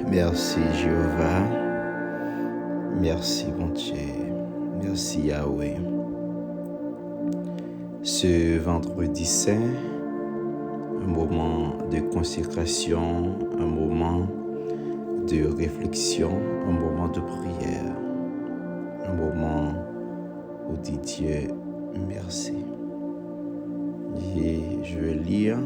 Merci Jéhovah, merci mon Dieu, merci Yahweh. Ce vendredi saint, un moment de consécration, un moment de réflexion, un moment de prière, un moment où dit Dieu merci. Et je vais lire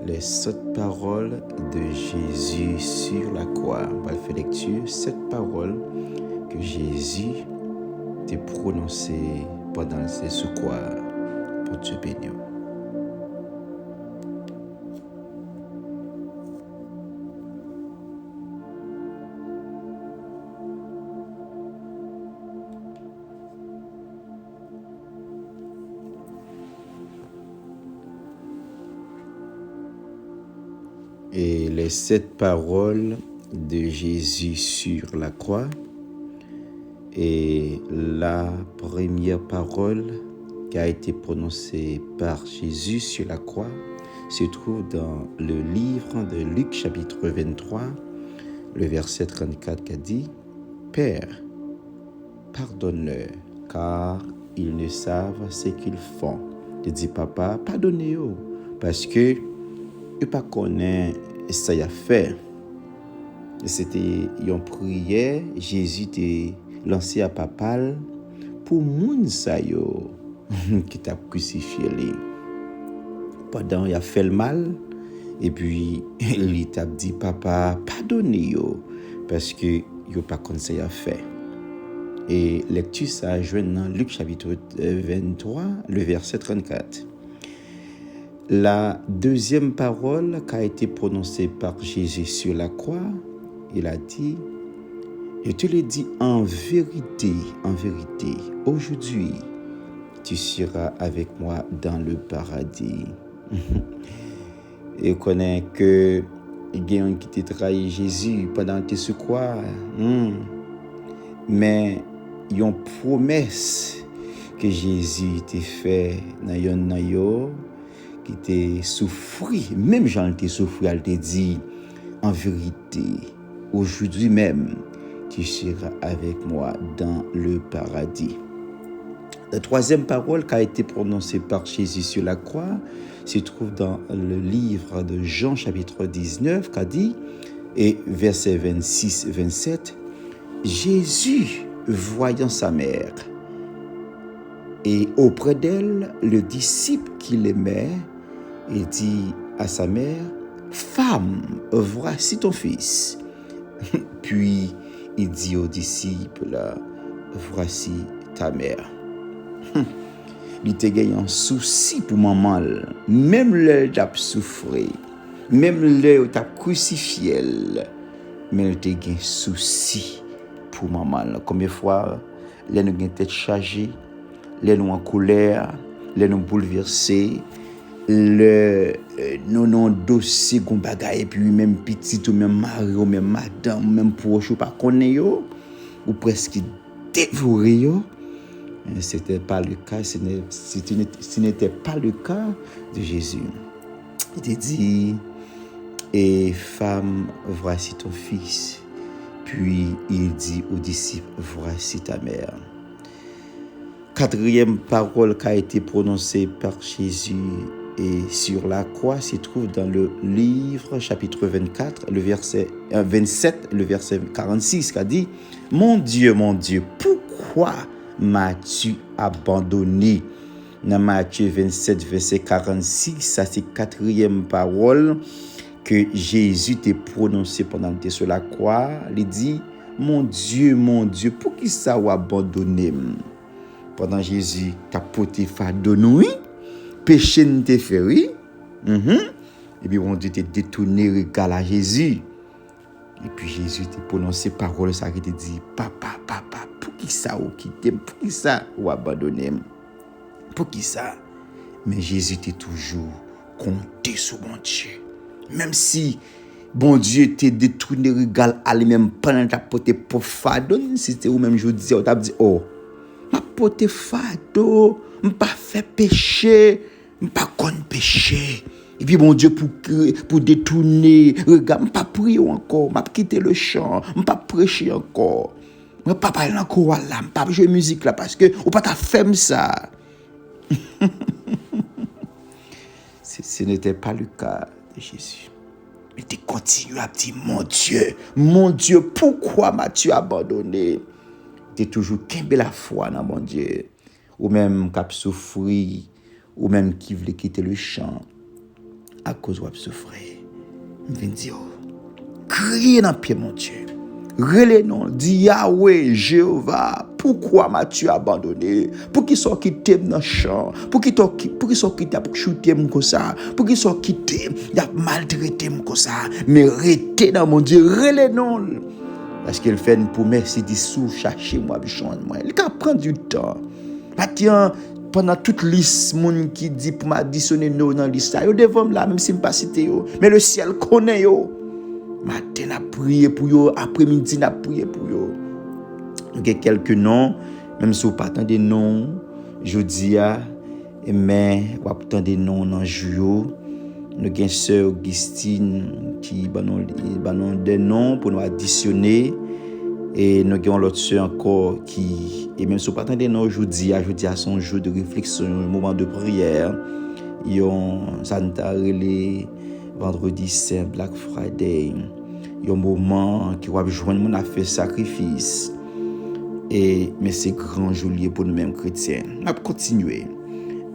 les 7 paroles de Jésus sur la croix. On va faire lecture, 7 paroles que Jésus a prononcées pendant ses secours pour Dieu béni. Et les 7 paroles de Jésus sur la croix. Et la première parole qui a été prononcée par Jésus sur la croix se trouve dans le livre de Luc chapitre 23, le verset 34 qui a dit « Père, pardonne-leur, car ils ne savent ce qu'ils font. » Je dis « Papa, pardonnez-eux, parce que je ne connais pas ça y a fait. » C'était une prière, Jésus t'a lancé à papa pour moun sa yo qui t'a crucifié. Pendant il a fait le mal, et puis il t'a dit papa, pardonnez-yo, parce que yo pas comme ça y a fait. Et lecture ça joint dans Luc chapitre 23, le verset 34. La deuxième parole qui a été prononcée par Jésus sur la croix, il a dit « Je te le dis en vérité, aujourd'hui, tu seras avec moi dans le paradis. » Et connaît que il y a un qui t'a trahi Jésus pendant tes secours. Mais il y a une promesse que Jésus t'a fait dans yon qui t'a souffri, même Jean t'a souffri, elle t'a dit en vérité, aujourd'hui même, tu seras avec moi dans le paradis. La troisième parole qui a été prononcée par Jésus sur la croix se trouve dans le livre de Jean chapitre 19 qui a dit, et verset 26-27, Jésus, voyant sa mère, et auprès d'elle, le disciple qu'il aimait, il dit à sa mère, femme, voici ton fils. Puis il dit aux disciples, voici ta mère. Il te gagne un souci pour maman, même l'heure t'a souffert, même l'heure t'a crucifié, mais il te gagne souci pour maman. Combien de fois, les nous gagne tête chargée, les nous en colère, les nous bouleversés, nous non dossier gon bagaille, et puis même petit ou même mari ou même madame ou même proche ou pas connaît yo ou presque dévoré yo. C'était pas le cas, ce n'était pas le cas de Jésus. Il te dit, et femme, voici ton fils. Puis il dit aux disciples, voici ta mère. Quatrième parole qui a été prononcée par Jésus et sur la croix se trouve dans le livre chapitre 24, le verset 27, le verset 46 qui a dit, mon Dieu, pourquoi m'as-tu abandonné? Dans Matthieu 27, verset 46, ça c'est quatrième parole que Jésus t'a prononcée pendant que tu es sur la croix. Il dit, mon Dieu, pour qui ça ou abandonné? Pendant Jésus t'a porté fardeau nous, péché ne t'a fait, oui. Et puis mon Dieu t'a détourné regard à Jésus. Et puis Jésus t'a prononcé parole ça qui te dit, papa, pour qui ça ou quitté, pour qui ça ou abandonné, pour qui ça? Mais Jésus t'a toujours compté sur mon Dieu. Même si bon Dieu t'a détourné regard à lui-même pendant que t'as porté pour fardeau, si c'était ou même je disais, on t'a dit, oh, m'a porté fardeau, m'a pas fait péché, m'a pas connu péché. Et puis, bon Dieu, pour détourner, regarde, je ne pas prier encore, je quitter le chant, je ne pas prêcher encore. Je ne pas parler encore là, je ne pas jouer musique là, parce que je ne pas faire ça. Ce n'était pas le cas de Jésus. Il était continué à dire, mon Dieu, pourquoi m'as-tu abandonné? Il était toujours qu'un la foi dans mon Dieu. Ou même qui a souffert, ou même qui voulait quitter le champ à cause de souffrir. Je viens dire, criez dans le pied, mon Dieu. Relais non, dis Yahweh, Jéhovah, pourquoi m'as-tu abandonné? Pour qu'ils soient quittés dans le champ, pour qu'ils soient quittés pour chuter comme ça, pour qu'ils soient quittés, il a maltraité comme ça, mais restez dans mon Dieu, relais non. Parce qu'il fait une promesse, il dit sous cherchez moi, moi. Il va prendre du temps. Tiens, pendant toute liste, monde qui dit pour m'additionner nous dans la liste, yo devant là, même si je ne pas cité, mais le ciel connaît yo. Matin, a prié pour eux. Après-midi, a prié pour eux. Il y a quelques noms, même si vous pas des noms, je dis, mais vous pas des noms dans le jour. Nous avons sœur Augustine qui a des noms pour nous additionner. Et nous avons l'autre sœur encore qui, et même si vous pas des noms aujourd'hui, à son jour de réflexion, un moment de prière. Ils ont Santa Relais. Vendredi Saint, Black Friday, il y a un moment qui va joindre mon fait sacrifice. Mais c'est grand jour pour nous-mêmes chrétiens. On va continuer.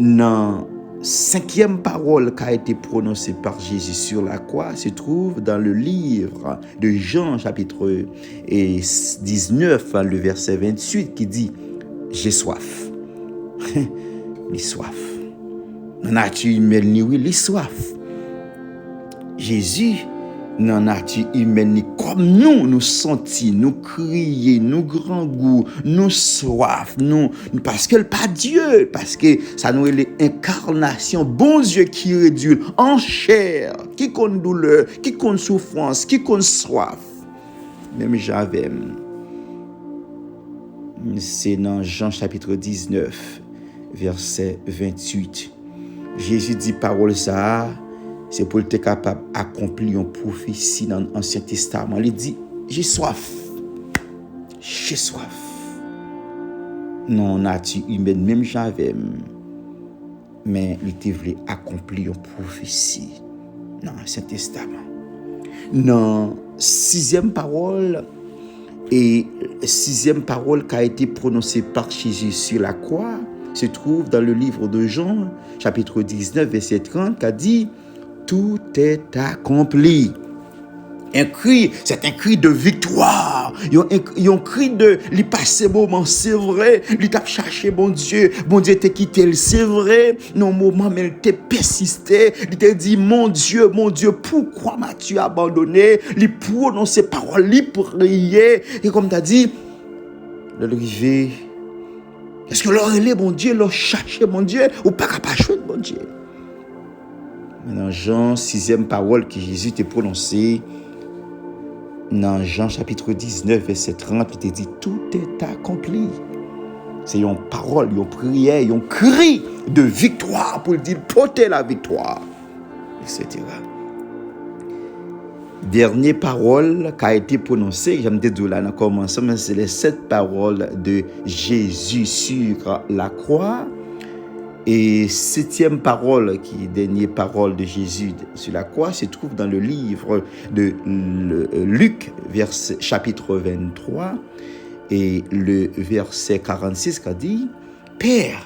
Dans la 5e parole qui a été prononcée par Jésus sur la croix se trouve dans le livre de Jean, chapitre 19, le verset 28, qui dit « J'ai soif. » Les soif. Dans la nature humaine, oui, les soif. Jésus, dans la nature humaine, comme nous sentis, nous crier, nous grand goût, nous soif, parce que pas Dieu, parce que ça nous est l'incarnation, bon Dieu qui réduit en chair, qui connaît douleur, qui connaît souffrance, qui connaît soif. Même j'avais, c'est dans Jean chapitre 19, verset 28. Jésus dit parole ça. C'est pour être capable d'accomplir une prophétie dans l'Ancien Testament. Il dit, j'ai soif. J'ai soif. Non, nature humaine, même j'avais. Mais il voulait accomplir une prophétie dans l'Ancien Testament. Dans 6e parole, et 6e parole qui a été prononcée par Jésus sur la croix, se trouve dans le livre de Jean, chapitre 19, verset 30, qui a dit, tout est accompli. Un cri, c'est un cri de victoire. Il y a un cri de, il passe moment, c'est vrai. Il t'a cherché, bon Dieu t'a quitté, c'est vrai. Non, moment, mais il t'a persisté. Il t'a dit, mon Dieu, pourquoi m'as-tu abandonné? Il prononce ces paroles, il priait. Et comme t'as dit, le rivet, est-ce que leur est bon Dieu, leur chercher, mon Dieu, ou pas capable de bon Dieu? Dans Jean, 6e parole que Jésus t'a prononcée, dans Jean chapitre 19, verset 30, il te dit, tout est accompli. C'est une parole, une prière, un cri de victoire pour dire, porter la victoire, etc. Dernière parole qui a été prononcée, j'aime dire là, dans le commencement, c'est les 7 paroles de Jésus sur la croix. Et 7e parole, qui est dernière parole de Jésus sur la croix, se trouve dans le livre de Luc, chapitre 23, et le verset 46 qui a dit, « Père,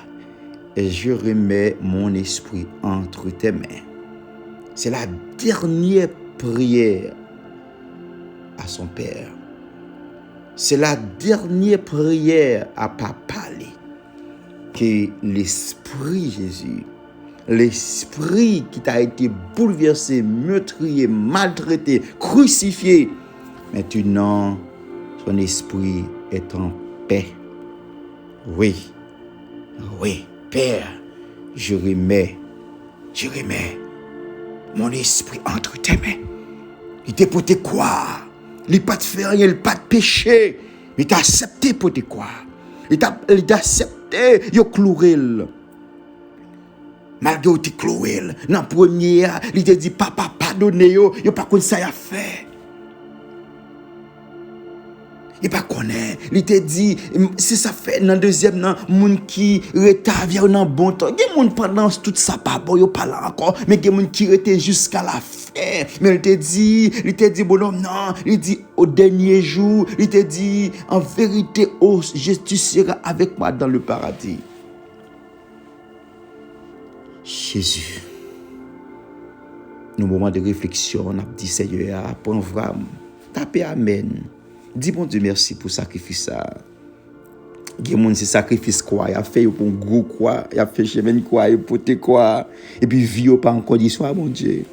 je remets mon esprit entre tes mains. » C'est la dernière prière à son Père. C'est la dernière prière à Papa. Que l'esprit Jésus, l'esprit qui t'a été bouleversé, meurtrier, maltraité, crucifié, maintenant, son esprit est en paix. Oui, Père, je remets mon esprit entre tes mains. Il t'a pour te croire. Il n'a pas de faire rien, il n'a pas de péché. Il t'a accepté pour te croire. Il t'a accepté. Yo clourel. Malgré ou te cloué, dans premier, il te dit papa pardonnez yo, yo pas connait ça y a fait. Il pas connaît, il te dit si ça fait dans deuxième nan moun qui rete avec dans bon temps. Gen moun pendant tout ça pas bon, yo pas là encore, mais gen moun qui rete jusqu'à la fin. Mais il te dit bonhomme non, il dit au dernier jour, il te dit en vérité oh, tu seras avec moi dans le paradis. Jésus, nos moments de réflexion, on a dit Seigneur, prends vraiment, tapez amen. Dis bon Dieu merci pour sacrifice ça. Gen c'est sacrifice quoi, il a fait pour un gros quoi, il a fait chemin quoi, il pote quoi, et puis vie pas en condition mon Dieu.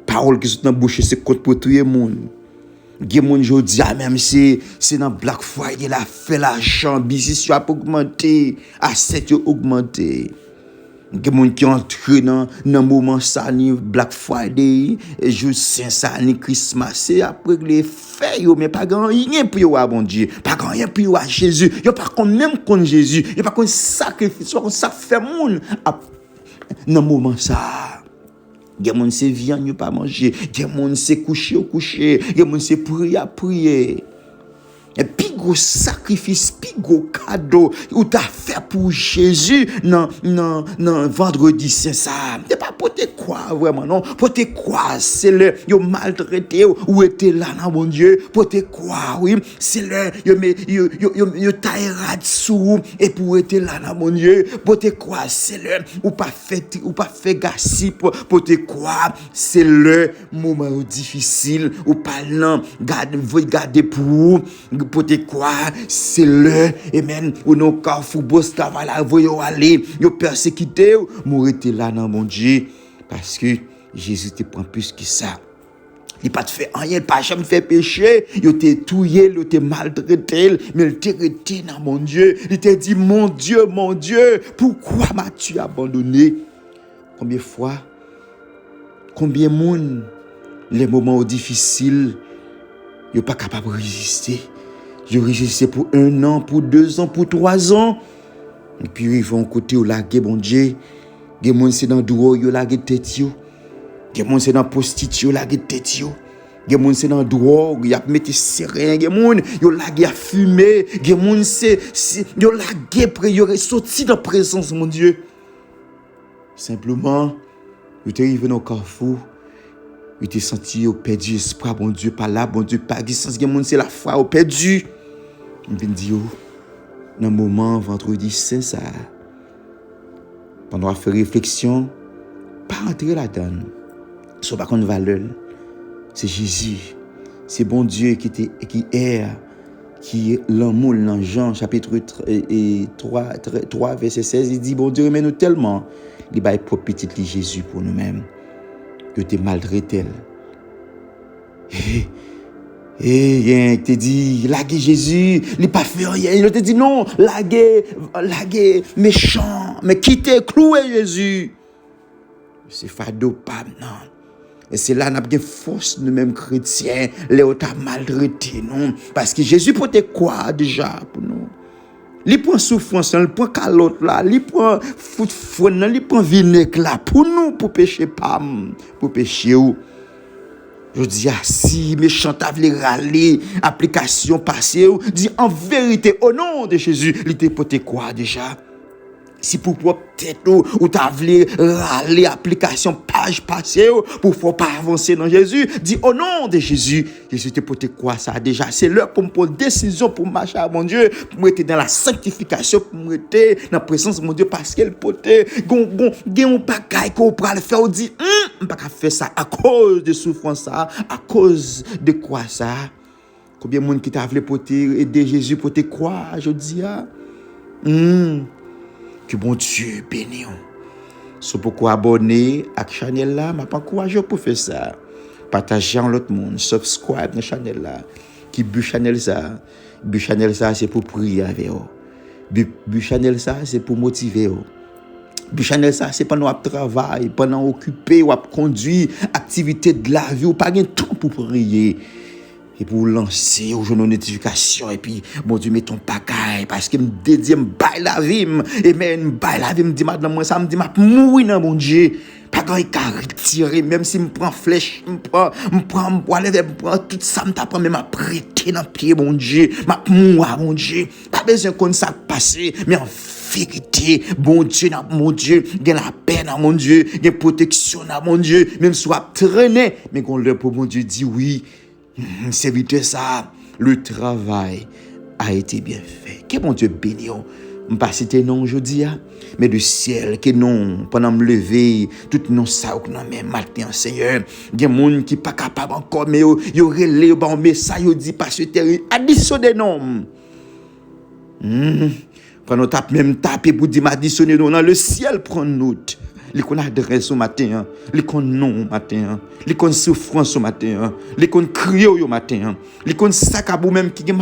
Parole qui sont dans bouche c'est contre pour tout le monde. Gen jodi même c'est dans Black Friday la fait l'argent, business a augmenté, asset augmenté. Gen qui entre dans moment ça ni Black Friday, jour Saint ça ni Christmas, c'est après les fêtes mais pas grand rien pour yo bon Dieu, pas grand rien pour yo Jésus, yo pas comme même contre Jésus, yo pas comme sacrifice, comme ça fait monde dans moment ça. Gen c'est viande pas manger, gen c'est coucher, gen c'est prier. Et puis gros sacrifice, puis gros cadeau ou t'as fait pour Jésus non vendredi saint ça. T'es pas pour te croire vraiment non, pour te croire c'est le yo maltraité ou était là non mon Dieu, pour te croire oui, c'est le yo taïra dessous et pour être là non mon Dieu, pour te croire c'est le ou pas fait gossip pour te croire c'est le moment difficile ou pas non garder pour te croire c'est le amen ou non carrefour boss travail là voyo aller yo persécuté mourir là dans mon Dieu parce que Jésus te prend plus que ça. Il pas te fait rien, pas jamais fait péché, il te touillé, il te maltraité, mais il te reté dans mon Dieu. Il te dit mon Dieu, pourquoi m'as-tu abandonné? Combien de fois, combien de monde les moments difficiles, il pas capable de résister. Je résistais pour 1 an, pour 2 ans, pour 3 ans. Et puis ils vont côté au laguer bon Dieu. Des gens c'est dans dehors, yo laguer tête yo. Des gens c'est dans prostitution, laguer tête yo. Des gens c'est dans dehors, y a mettre serein, des gens yo laguer à fumer, des gens c'est yo laguer près yo sorti dans présence mon Dieu. Simplement, yo t'es arrivé dans carrefour. Il te senti au perdu espoir bon Dieu pas là bon Dieu pas existence gen monde c'est la foi au perdu. Il vient dire dans moment vendredi saint ça pendant à faire réflexion pas entrer là-dedans. So pas contre valeur. C'est Jésus. C'est bon Dieu qui est l'amour dans Jean chapitre 3 verset 16 il dit bon Dieu aime nous tellement il bail pour petit Jésus pour nous-mêmes. Que t'es maltraité. Il te dit, laguer Jésus, il pas fait rien. Il te dit non, laguer méchant, mais quitter, clouer Jésus. C'est fado pas non. Et c'est là qu'on a bien force nous-mêmes chrétiens, les autres maltraités, non. Parce que Jésus peut être quoi déjà pour nous? Il prend souffrance, il prend calotte là, il prend foot, il prend vinaigre là pour nous, pour pécher pas, pour pécher ou. Je dis si méchant t'a voulu râler, application passée ou dit en vérité au nom de Jésus, il te porté quoi déjà? Si pour tête ou t'as voulu râler application page passée pour faut pas avancer dans Jésus, dis au nom de Jésus, Jésus te porté quoi ça déjà? C'est l'heure pour me prendre décision pour marcher à mon Dieu, pour me être dans la sanctification, pour me être dans la présence de mon Dieu parce qu'elle portait gon bagaille qu'on peut le faire ou dit on pas faire ça à cause de souffrance ça, à cause de quoi ça? Combien de monde qui t'a voulu porter aider Jésus porter quoi je dis que bon Dieu bénisse. C'est pourquoi abonner à la chaîne là, m'a pas encouragé pour faire ça. Partager en l'autre monde, subscribe à la chaîne là. Qui bu channel ça. Bu channel ça c'est pour prier avec vous. Bu channel ça c'est pour motiver vous. Bu channel ça c'est pendant vous travail, pendant occuper ou conduire activité de la vie ou pas gain temps pour prier. Et pour lancer aux journaux notification et puis bon Dieu met ton pagaille parce que me dédié me bail la vie et mais me bail la vie me dit madame moi ça me dit m'a mourir dans mon Dieu pas quand il a retiré même si me prend flèche me prend me prend tout ça me t'apprend même à prêter dans pied mon Dieu m'a mourir mon Dieu pas besoin qu'on ça passer mais en vérité mon Dieu il y a la paix dans mon Dieu il y a protection dans mon Dieu même soit traîner mais qu'on leur pour mon Dieu dit oui. C'est vite ça, le travail a été bien fait. Que mon Dieu béni, je pas citer non aujourd'hui, mais du ciel, que non, pendant me lever, tout non ça, ou non, mais matin, Seigneur, il y a des gens qui ne sont pas capables encore, mais ils ont relé un message, ils ont dit, parce que tu additionné non. Quand on tape même taper pour dire m'additionner non, le ciel prend note. Les qu'on adresse au matin, les qu'on non au matin, les qu'on souffrance au matin, les qu'on crie au matin, les qu'on saccabou même qui a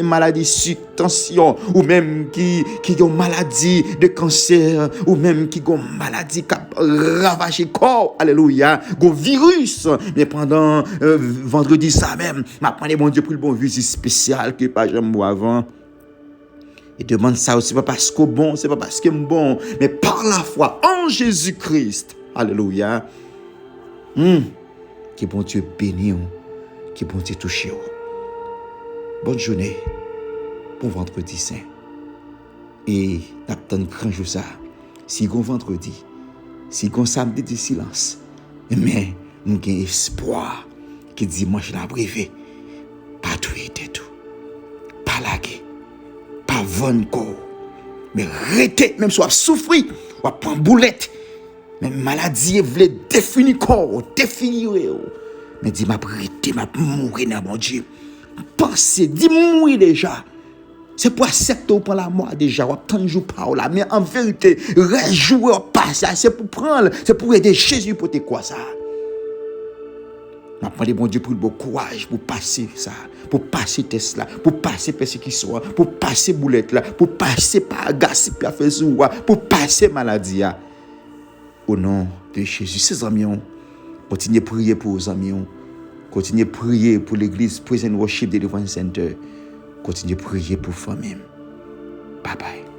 maladie sur tension ou même qui a maladie de cancer ou même qui a maladie qui ravage le corps, alléluia, un virus. Mais pendant vendredi ça même, m'a prendre mon Dieu pour le bon visite spécial que pas jamais avant. Et demande ça aussi, pas parce que bon, c'est pas parce que bon, mais par la foi en Jésus-Christ. Alléluia. Que bon Dieu bénisse, que bon Dieu touche. Bonne journée, bon vendredi saint. Et n'attends grand jour ça. Si bon vendredi, si bon samedi de silence, mais nous avons espoir que dimanche la privé, pas tout et tout, pas laguer. Pas vendre corps, mais rester, même si on souffre, on prend boulette, même maladie, voulait définir corps, définir, mais dis m'a rester, m'a mourir dans mon Dieu. Pensez, dis mourir déjà. C'est pour accepter ou prendre la mort déjà, on tant jour par là, mais en vérité, réjouir passer, c'est pour prendre, c'est pour aider Jésus pour te quoi ça. Je demande bon Dieu pour le bon courage pour passer ça, pour passer test là, pour passer persécution, pour passer boulette là, pour passer par gaspille à faire pour passer maladie. Au nom de Jésus, ses amis, continuez à prier pour vos amis, continuez à prier pour l'église Praise and Worship Deliverance Center, continuez à prier pour famille. Bye bye.